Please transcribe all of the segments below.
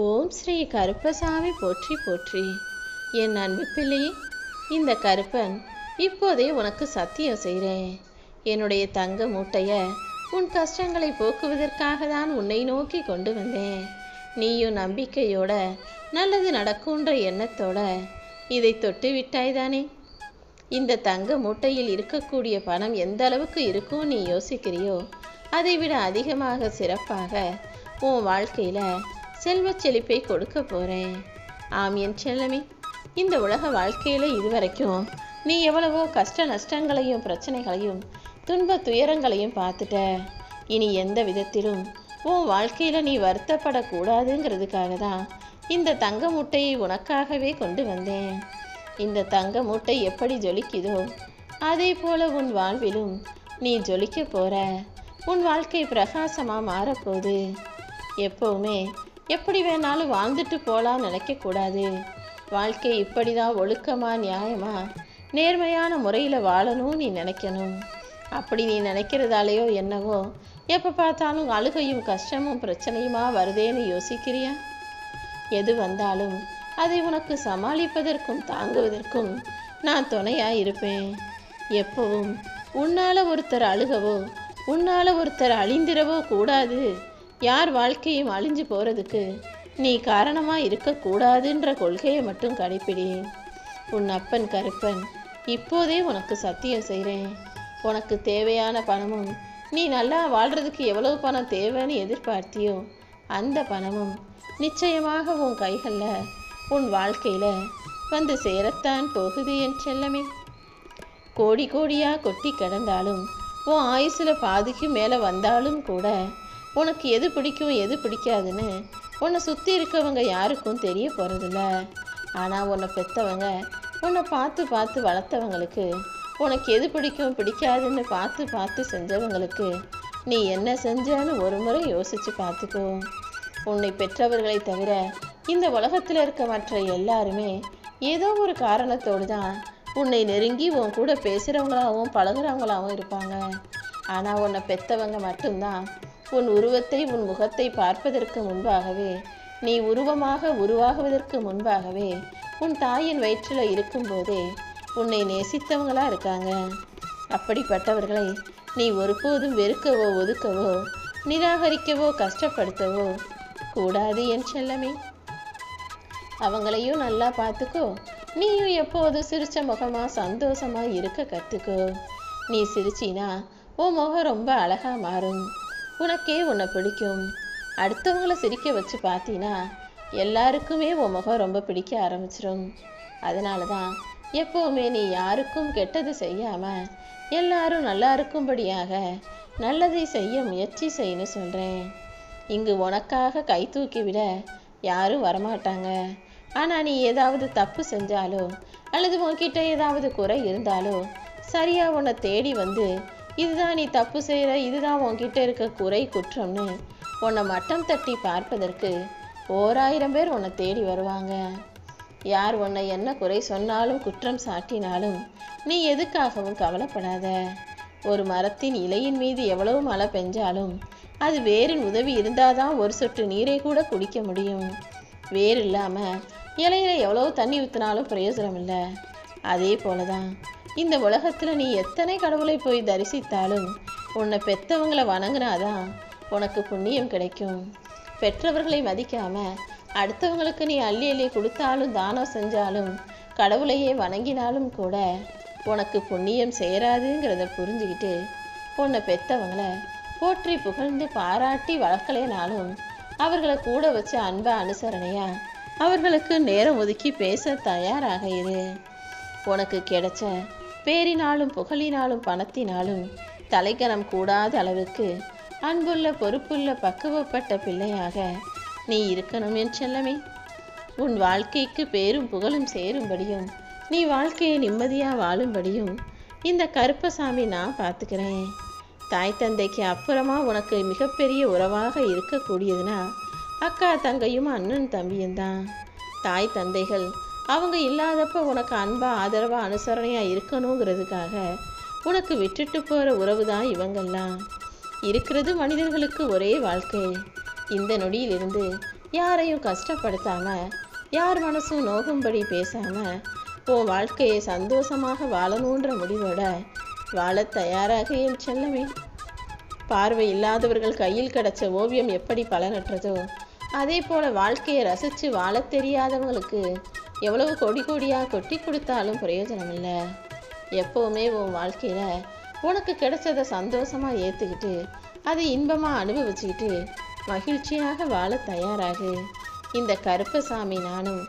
ஓம் ஸ்ரீ கருப்பசாமி போற்றி போற்றி. என் அன்பு பிள்ளையே, இந்த கருப்பன் இப்போதே உனக்கு சத்தியம் செய்கிறேன். என்னுடைய தங்க மூட்டைய உன் கஷ்டங்களை போக்குவதற்காக தான் உன்னை நோக்கி கொண்டு வந்தேன். நீயும் நம்பிக்கையோட நல்லது நடக்கும்ன்ற எண்ணத்தோட இதை தொட்டு விட்டாய்தானே. இந்த தங்க மூட்டையில் இருக்கக்கூடிய பணம் எந்த அளவுக்கு இருக்கும் நீ யோசிக்கிறியோ அதை விட அதிகமாக சிறப்பாக உன் வாழ்க்கையில் செல்வச் செழிப்பை கொடுக்க போகிறேன். ஆம் என் செல்லமே, இந்த உலக வாழ்க்கையில் இதுவரைக்கும் நீ எவ்வளவோ கஷ்ட நஷ்டங்களையும் பிரச்சனைகளையும் துன்ப துயரங்களையும் பார்த்துட்ட. இனி எந்த விதத்திலும் உன் வாழ்க்கையில் நீ வருத்தப்படக்கூடாதுங்கிறதுக்காக தான் இந்த தங்க மூட்டையை உனக்காகவே கொண்டு வந்தேன். இந்த தங்க மூட்டை எப்படி ஜொலிக்குதோ அதே போல உன் வாழ்விலும் நீ ஜொலிக்க போற. உன் வாழ்க்கை பிரகாசமாக மாறப்போகுது. எப்போவுமே எப்படி வேணாலும் வாழ்ந்துட்டு போகலான்னு நினைக்கக்கூடாது. வாழ்க்கை இப்படி தான் ஒழுக்கமாக நியாயமாக நேர்மையான முறையில் வாழணும் நீ நினைக்கணும். அப்படி நீ நினைக்கிறதாலேயோ என்னவோ எப்போ பார்த்தாலும் அழுகையும் கஷ்டமும் பிரச்சனையுமா வருதேன்னு யோசிக்கிறியா? எது வந்தாலும் அதை உனக்கு சமாளிப்பதற்கும் தாங்குவதற்கும் நான் துணையாக இருப்பேன். எப்பவும் உன்னால் ஒருத்தர் அழுகவோ உன்னால் ஒருத்தர் அழிந்திரவோ கூடாது. யார் வாழ்க்கையும் அழிஞ்சு போகிறதுக்கு நீ காரணமாக இருக்கக்கூடாதுன்ற கொள்கையை மட்டும் கடைப்பிடி. உன் அப்பன் கருப்பன் இப்போதே உனக்கு சத்தியம் செய்கிறேன். உனக்கு தேவையான பணமும் நீ நல்லா வாழ்கிறதுக்கு எவ்வளவு பணம் தேவைன்னு எதிர்பார்த்தியோ அந்த பணமும் நிச்சயமாக உன் கைகளில் உன் வாழ்க்கையில் வந்து சேரத்தான் போகுது என் செல்லமே. கோடி கோடியாக கொட்டி கிடந்தாலும் உன் ஆயுசில் பாதிக்கு மேலே வந்தாலும் கூட உனக்கு எது பிடிக்கும் எது பிடிக்காதுன்னு உன்னை சுற்றி இருக்கவங்க யாருக்கும் தெரிய போகிறதில்ல. ஆனால் உன்னை பெற்றவங்க உன்னை பார்த்து பார்த்து வளர்த்தவங்களுக்கு உனக்கு எது பிடிக்கும் பிடிக்காதுன்னு பார்த்து பார்த்து செஞ்சவங்களுக்கு நீ என்ன செஞ்சான்னு ஒரு முறை யோசித்து பார்த்துக்கோ. உன்னை பெற்றவர்களை தவிர இந்த உலகத்தில் இருக்க மற்ற எல்லாருமே ஏதோ ஒரு காரணத்தோடு தான் உன்னை நெருங்கி உன் கூட பேசுகிறவங்களாகவும் பழகுறவங்களாகவும் இருப்பாங்க. ஆனால் உன்னை பெற்றவங்க மட்டும்தான் உன் உருவத்தை உன் முகத்தை பார்ப்பதற்கு முன்பாகவே நீ உருவமாக உருவாகுவதற்கு முன்பாகவே உன் தாயின் வயிற்றில் இருக்கும்போதே உன்னை நேசித்தவங்களா இருக்காங்க. அப்படிப்பட்டவர்களை நீ ஒருபோதும் வெறுக்கவோ ஒதுக்கவோ நிராகரிக்கவோ கஷ்டப்படுத்தவோ கூடாது என் செல்லமே. அவங்களையும் நல்லா பார்த்துக்கோ. நீயும் எப்போது சிரிச்ச முகமாக சந்தோஷமாக இருக்க கற்றுக்கோ. நீ சிரிச்சினா உன் முகம் ரொம்ப அழகாக மாறும். உனக்கே உன்னை பிடிக்கும். அடுத்தவங்களை சிரிக்க வச்சு பார்த்தீன்னா எல்லாருக்குமே உன் முகம் ரொம்ப பிடிக்க ஆரம்பிச்சிடும். அதனால தான் எப்போவுமே நீ யாருக்கும் கெட்டது செய்யாமல் எல்லாரும் நல்லா இருக்கும்படியாக நல்லதை செய்ய முயற்சி செய்யன்னு சொல்கிறேன். இங்கு உனக்காக கை தூக்கி விட யாரும் வரமாட்டாங்க. ஆனால் நீ ஏதாவது தப்பு செஞ்சாலோ அல்லது உன்கிட்ட ஏதாவது குறை இருந்தாலோ சரியாக உன்னை தேடி வந்து இதுதான் நீ தப்பு செய்கிற, இதுதான் உன்கிட்ட இருக்க குறை குற்றம்னு உன்னை மட்டம் தட்டி பார்ப்பதற்கு 1000 பேர் உன்னை தேடி வருவாங்க. யார் உன்னை என்ன குறை சொன்னாலும் குற்றம் சாட்டினாலும் நீ எதுக்காகவும் கவலைப்படாத. ஒரு மரத்தின் இலையின் மீது எவ்வளவு மழை பெஞ்சாலும் அது வேரின் உதவி இருந்தால் தான் ஒரு சொட்டு நீரை கூட குடிக்க முடியும். வேர் இல்லாமல் இலையில எவ்வளவு தண்ணி ஊற்றினாலும் பிரயோஜனம் இல்லை. அதே போல தான் இந்த உலகத்தில் நீ எத்தனை கடவுளை போய் தரிசித்தாலும் உன்னை பெற்றவங்களை வணங்கினாதான் உனக்கு புண்ணியம் கிடைக்கும். பெற்றவர்களை மதிக்காமல் அடுத்தவங்களுக்கு நீ அள்ளி அள்ளி கொடுத்தாலும் தானம் செஞ்சாலும் கடவுளையே வணங்கினாலும் கூட உனக்கு புண்ணியம் சேராதுங்கிறத புரிஞ்சுக்கிட்டு உன்னை பெற்றவங்களை போற்றி புகழ்ந்து பாராட்டி வளர்க்கலைனாலும் அவர்களை கூட வச்சு அன்பை அனுசரணையா அவர்களுக்கு நேரம் ஒதுக்கி பேச தயாராக இரு. உனக்கு கிடைச்ச பேரினாலும் புகழினாலும் பணத்தினாலும் தலைக்கணம் கூடாத அளவுக்கு அன்புள்ள பொறுப்புள்ள பக்குவப்பட்ட பிள்ளையாக நீ இருக்கணும் என் செல்லமே. உன் வாழ்க்கைக்கு பேரும் புகழும் சேரும்படியும் நீ வாழ்க்கையை நிம்மதியாக வாழும்படியும் இந்த கருப்பசாமி நான் பார்த்துக்கிறேன். தாய் தந்தைக்கு அப்புறமா உனக்கு மிகப்பெரிய உறவாக இருக்கக்கூடியதுன்னா அக்கா தங்கையும் அண்ணன் தம்பியும் தான். தாய் தந்தைகள் அவங்க இல்லாதப்ப உனக்கு அன்பாக ஆதரவாக அனுசரணையாக இருக்கணுங்கிறதுக்காக உனக்கு விட்டுட்டு போகிற உறவு தான் இவங்கெல்லாம். இருக்கிறது மனிதர்களுக்கு ஒரே வாழ்க்கை. இந்த நொடியிலிருந்து யாரையும் கஷ்டப்படுத்தாம, யார் மனசும் நோகும்படி பேசாம, உன் வாழ்க்கையை சந்தோஷமாக வாழணுன்ற முடிவோட வாழ தயாராக என் செல்லமே. பார்வை இல்லாதவர்கள் கையில் கிடைச்ச ஓவியம் எப்படி பலனற்றதோ, அதே போல வாழ்க்கையை ரசித்து வாழ தெரியாதவங்களுக்கு எவ்வளவு கோடி கோடியாக கொட்டி கொடுத்தாலும் பிரயோஜனம் இல்லை. எப்போவுமே உன் வாழ்க்கையில் உனக்கு கிடைச்சதை சந்தோஷமாக ஏற்றுக்கிட்டு அதை இன்பமாக அனுபவிச்சுக்கிட்டு மகிழ்ச்சியாக வாழ தயாராகு. இந்த கருப்பசாமி நானும்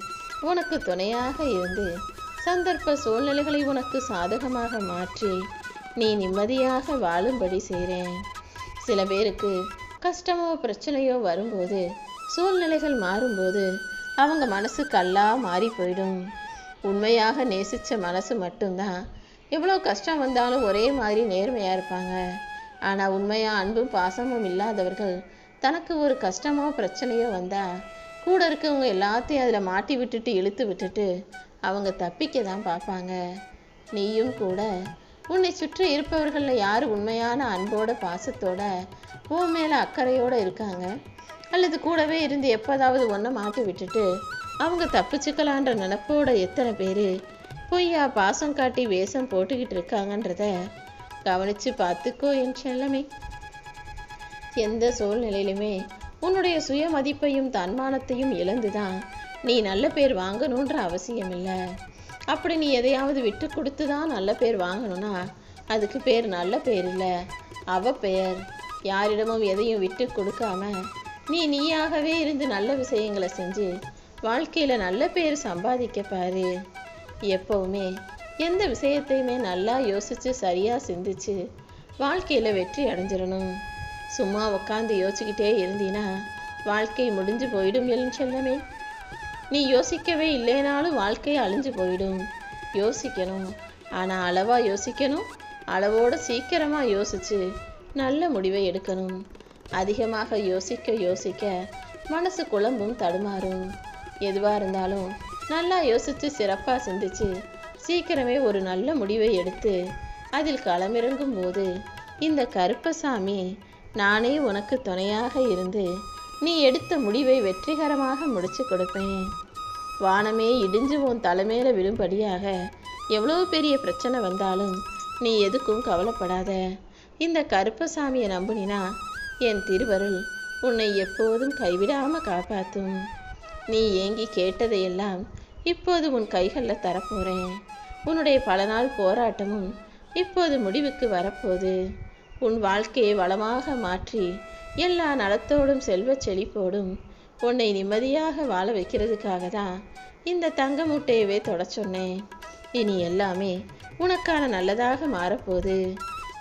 உனக்கு துணையாக இருந்து சந்தர்ப்ப சூழ்நிலைகளை உனக்கு சாதகமாக மாற்றி நீ நிம்மதியாக வாழும்படி செய்கிறேன். சில பேருக்கு கஷ்டமோ பிரச்சனையோ வரும்போது, சூழ்நிலைகள் மாறும்போது அவங்க மனசு கல்லாக மாறி போயிடும். உண்மையாக நேசித்த மனசு மட்டும்தான் எவ்வளோ கஷ்டம் வந்தாலும் ஒரே மாதிரி நேர்மையாக இருப்பாங்க. ஆனால் உண்மையாக அன்பும் பாசமும் இல்லாதவர்கள் தனக்கு ஒரு கஷ்டமோ பிரச்சனையோ வந்தால் கூட இருக்கவங்க எல்லாத்தையும் அதில் மாட்டி விட்டுட்டு இழுத்து விட்டுட்டு அவங்க தப்பிக்க தான் பார்ப்பாங்க. நீயும் கூட உன்னை சுற்றி இருப்பவர்களில் யார் உண்மையான அன்போட பாசத்தோட உன் மேலே அக்கறையோடு இருக்காங்க, அல்லது கூடவே இருந்து எப்போதாவது ஒன்றை மாட்டி விட்டுட்டு அவங்க தப்பிச்சுக்கலான்ற நினப்போட எத்தனை பேர் பொய்யா பாசம் காட்டி வேஷம் போட்டுக்கிட்டு இருக்காங்கன்றத கவனித்து பார்த்துக்கோ என் செல்லமே. எந்த சூழ்நிலையிலுமே உன்னுடைய சுய மதிப்பையும் தன்மானத்தையும் இழந்துதான் நீ நல்ல பேர் வாங்கணுன்ற அவசியம் இல்லை. அப்படி நீ எதையாவது விட்டு கொடுத்து தான் நல்ல பேர் வாங்கணும்னா அதுக்கு பேர் நல்ல பேர் இல்லை, அவ பெயர். யாரிடமும் எதையும் விட்டு கொடுக்காம நீயாகவே இருந்து நல்ல விஷயங்களை செஞ்சு வாழ்க்கையில் நல்ல பேர் சம்பாதிக்க பாரு. எப்போவுமே எந்த விஷயத்தையுமே நல்லா யோசித்து சரியாக சிந்திச்சு வாழ்க்கையில் வெற்றி அடைஞ்சிடணும். சும்மா உட்காந்து யோசிச்சுக்கிட்டே இருந்தீன்னா வாழ்க்கை முடிஞ்சு போயிடும் என் செல்லமே. நீ யோசிக்கவே இல்லைனாலும் வாழ்க்கை அழிஞ்சு போயிடும். யோசிக்கணும், ஆனால் அளவாக யோசிக்கணும். அளவோடு சீக்கிரமாக யோசித்து நல்ல முடிவை எடுக்கணும். அதிகமாக யோசிக்க மனசு குழம்பும் தடுமாறும். எதுவாக இருந்தாலும் நல்லா யோசித்து சிறப்பாக சிந்திச்சு சீக்கிரமே ஒரு நல்ல முடிவை எடுத்து அதில் களமிறங்கும் போது இந்த கருப்பசாமி நானே உனக்கு துணையாக இருந்து நீ எடுத்த முடிவை வெற்றிகரமாக முடிச்சு கொடுப்பேன். வானமே இடிஞ்சு உன் தலைமையில விழும்படியாக எவ்வளோ பெரிய பிரச்சனை வந்தாலும் நீ எதுக்கும் கவலைப்படாத. இந்த கருப்பசாமியை நம்புனினா என் திருவருள் உன்னை எப்போதும் கைவிடாமல் காப்பாற்றும். நீ ஏங்கி கேட்டதையெல்லாம் இப்போது உன் கைகளில் தரப்போகிறேன். உன்னுடைய பல நாள் போராட்டமும் இப்போது முடிவுக்கு வரப்போகுது. உன் வாழ்க்கையை வளமாக மாற்றி எல்லா நலத்தோடும் செல்வச் செழிப்போடும் உன்னை நிம்மதியாக வாழ வைக்கிறதுக்காக தான் இந்த தங்க மூட்டையவே தொட சொன்னேன். இனி எல்லாமே உனக்கான நல்லதாக மாறப்போகுது.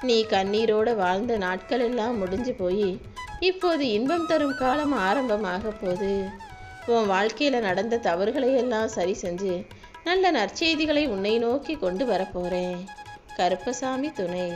நீ கண்ணீரோடு வாழ்ந்த நாட்கள் எல்லாம் முடிஞ்சு போய் இப்போது இன்பம் தரும் காலம் ஆரம்பமாக போகுது. உன் வாழ்க்கையில் நடந்த தவறுகளை எல்லாம் சரி செஞ்சு நல்ல நற்செய்திகளை உன்னை நோக்கி கொண்டு வரப்போகிறேன். கருப்பசாமி துணை.